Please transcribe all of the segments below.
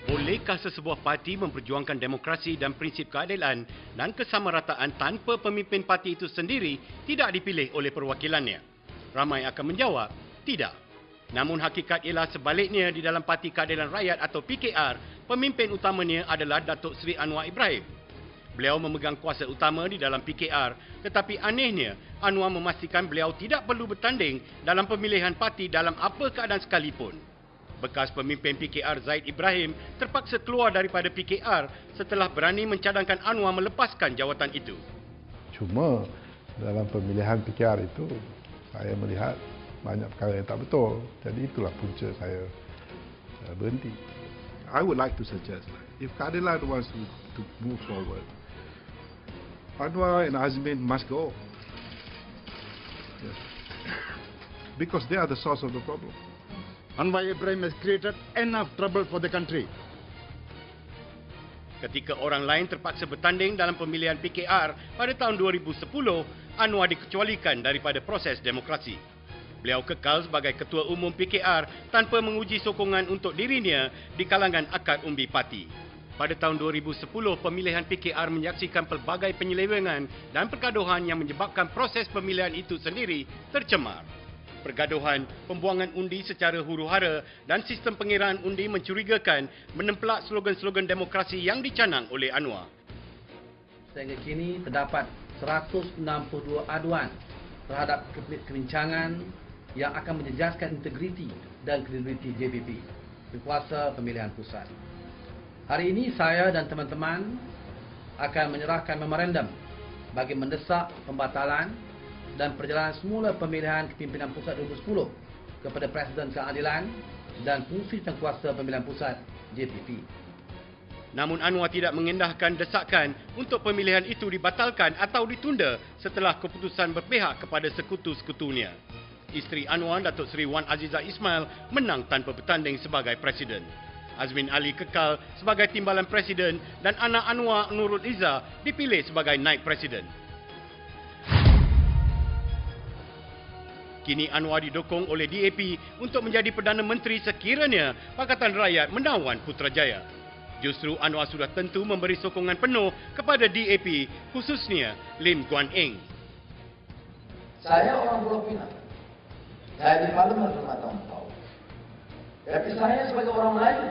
Bolehkah sesebuah parti memperjuangkan demokrasi dan prinsip keadilan dan kesamarataan tanpa pemimpin parti itu sendiri tidak dipilih oleh perwakilannya? Ramai akan menjawab, tidak. Namun hakikat ialah sebaliknya di dalam Parti Keadilan Rakyat atau PKR, pemimpin utamanya adalah Datuk Seri Anwar Ibrahim. Beliau memegang kuasa utama di dalam PKR, tetapi anehnya Anwar memastikan beliau tidak perlu bertanding dalam pemilihan parti dalam apa keadaan sekalipun. Bekas pemimpin PKR Zaid Ibrahim terpaksa keluar daripada PKR setelah berani mencadangkan Anwar melepaskan jawatan itu. Cuma dalam pemilihan PKR itu saya melihat banyak perkara yang tak betul. Jadi itulah punca saya berhenti. I would like to suggest, if Keadilan wants to move forward, Anwar and Azmin must go. Yes. Because they are the source of the problem. Anwar Ibrahim has created enough trouble for the country. Ketika orang lain terpaksa bertanding dalam pemilihan PKR pada tahun 2010, Anwar dikecualikan daripada proses demokrasi. Beliau kekal sebagai Ketua Umum PKR tanpa menguji sokongan untuk dirinya di kalangan akar umbi parti. Pada tahun 2010, pemilihan PKR menyaksikan pelbagai penyelewengan dan pergaduhan yang menyebabkan proses pemilihan itu sendiri tercemar. Pergaduhan, pembuangan undi secara huru-hara dan sistem pengiraan undi mencurigakan menempelak slogan-slogan demokrasi yang dicanang oleh Anwar. Sehingga kini terdapat 162 aduan terhadap kebincangan yang akan menjejaskan integriti dan kredibiliti JPP di kuasa pemilihan pusat. Hari ini saya dan teman-teman akan menyerahkan memorandum bagi mendesak pembatalan dan perjalanan semula pemilihan kepimpinan pusat 2010 kepada Presiden Keadilan dan Fungsi Tengkuasa Pemilihan Pusat JPP. Namun Anwar tidak mengendahkan desakan untuk pemilihan itu dibatalkan atau ditunda setelah keputusan berpihak kepada sekutu-sekutunya. Isteri Anwar, Datuk Seri Wan Azizah Ismail, menang tanpa bertanding sebagai Presiden. Azmin Ali kekal sebagai Timbalan Presiden dan anak Anwar, Nurul Izzah, dipilih sebagai Naib Presiden. Kini Anwar didukung oleh DAP untuk menjadi Perdana Menteri sekiranya Pakatan Rakyat menawan Putrajaya. Justru Anwar sudah tentu memberi sokongan penuh kepada DAP, khususnya Lim Guan Eng. Saya orang Pulau Pinang. Saya di Parlimen 5 tahun. Tapi saya sebagai orang Melayu,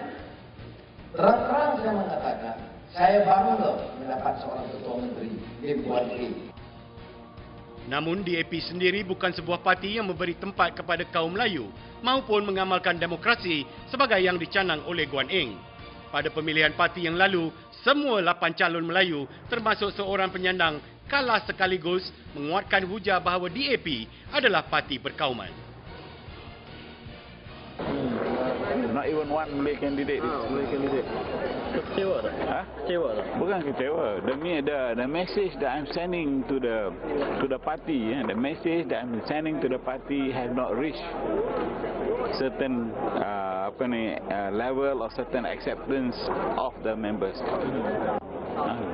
terang-terang saya mengatakan, saya bangga mendapat seorang Ketua Menteri Lim Guan Eng. Namun DAP sendiri bukan sebuah parti yang memberi tempat kepada kaum Melayu maupun mengamalkan demokrasi sebagai yang dicanang oleh Guan Eng. Pada pemilihan parti yang lalu, semua 8 calon Melayu termasuk seorang penyandang kalah sekaligus menguatkan hujah bahawa DAP adalah parti berkauman. Not even one Malay candidate. Kecewa tak? Kecewa tak? Bukan kecewa. The message that I'm sending to the party, the message that I'm sending to the party have not reached certain level or certain acceptance of the members.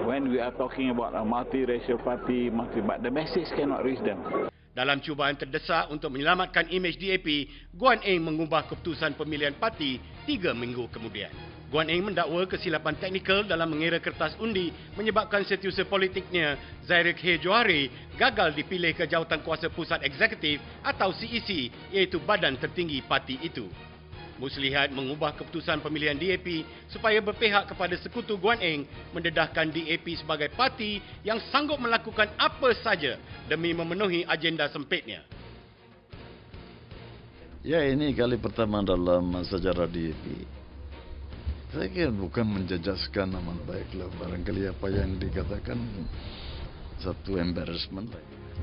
When we are talking about a multiracial party, but the message cannot reach them. Dalam cubaan terdesak untuk menyelamatkan imej DAP, Guan Eng mengubah keputusan pemilihan parti 3 minggu kemudian. Guan Eng mendakwa kesilapan teknikal dalam mengira kertas undi menyebabkan setiausaha politiknya Zairid H. Johari gagal dipilih ke jawatan kuasa pusat eksekutif atau CEC, iaitu badan tertinggi parti itu. Muslihat mengubah keputusan pemilihan DAP supaya berpihak kepada sekutu Guan Eng, mendedahkan DAP sebagai parti yang sanggup melakukan apa saja demi memenuhi agenda sempitnya. Ya, ini kali pertama dalam sejarah DAP. Saya kira bukan menjejaskan aman baiklah, barangkali apa yang dikatakan satu embarrassment.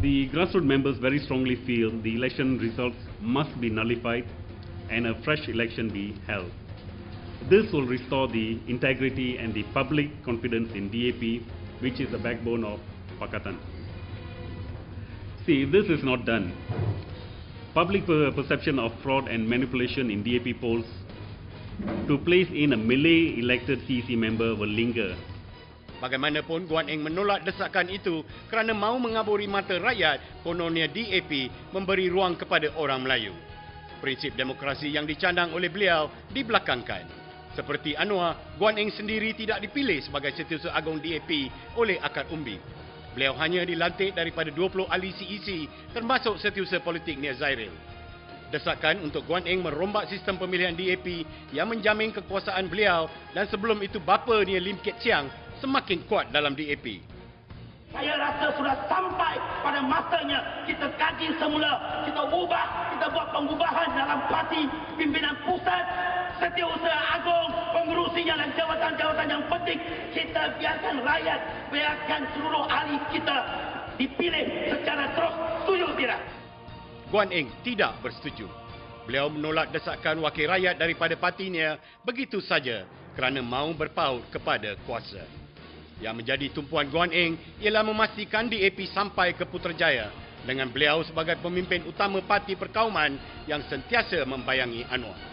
The grassroots members very strongly feel the election results must be nullified and a fresh election be held. This will restore the integrity and the public confidence in DAP, which is the backbone of Pakatan. See, if this is not done, public perception of fraud and manipulation in DAP polls to place in a Malay elected CEC member will linger. Bagaimanapun, Guan Eng menolak desakan itu kerana mahu mengaburi mata rakyat kononnya DAP memberi ruang kepada orang Melayu. Prinsip demokrasi yang dicandang oleh beliau dibelakangkan. Seperti Anwar, Guan Eng sendiri tidak dipilih sebagai Setiausaha Agong DAP oleh akar umbi. Beliau hanya dilantik daripada 20 ahli CEC termasuk Setiausaha Politik Nia Zairil. Desakan untuk Guan Eng merombak sistem pemilihan DAP yang menjamin kekuasaan beliau dan sebelum itu bapa Nia Lim Kiat Siang semakin kuat dalam DAP. Saya rasa sudah sampai pada masanya kita kaji semula, kita buat pengubahan dalam parti, pimpinan pusat, Setiausaha Agong, pengurusinya dan jawatan-jawatan yang penting. Kita biarkan rakyat, biarkan seluruh ahli kita dipilih secara terus. Setuju tidak? Guan Eng tidak bersetuju. Beliau menolak desakan wakil rakyat daripada partinya begitu saja kerana mahu berpaut kepada kuasa. Yang menjadi tumpuan Guan Eng ialah memastikan DAP sampai ke Putrajaya dengan beliau sebagai pemimpin utama parti perkauman yang sentiasa membayangi Anwar.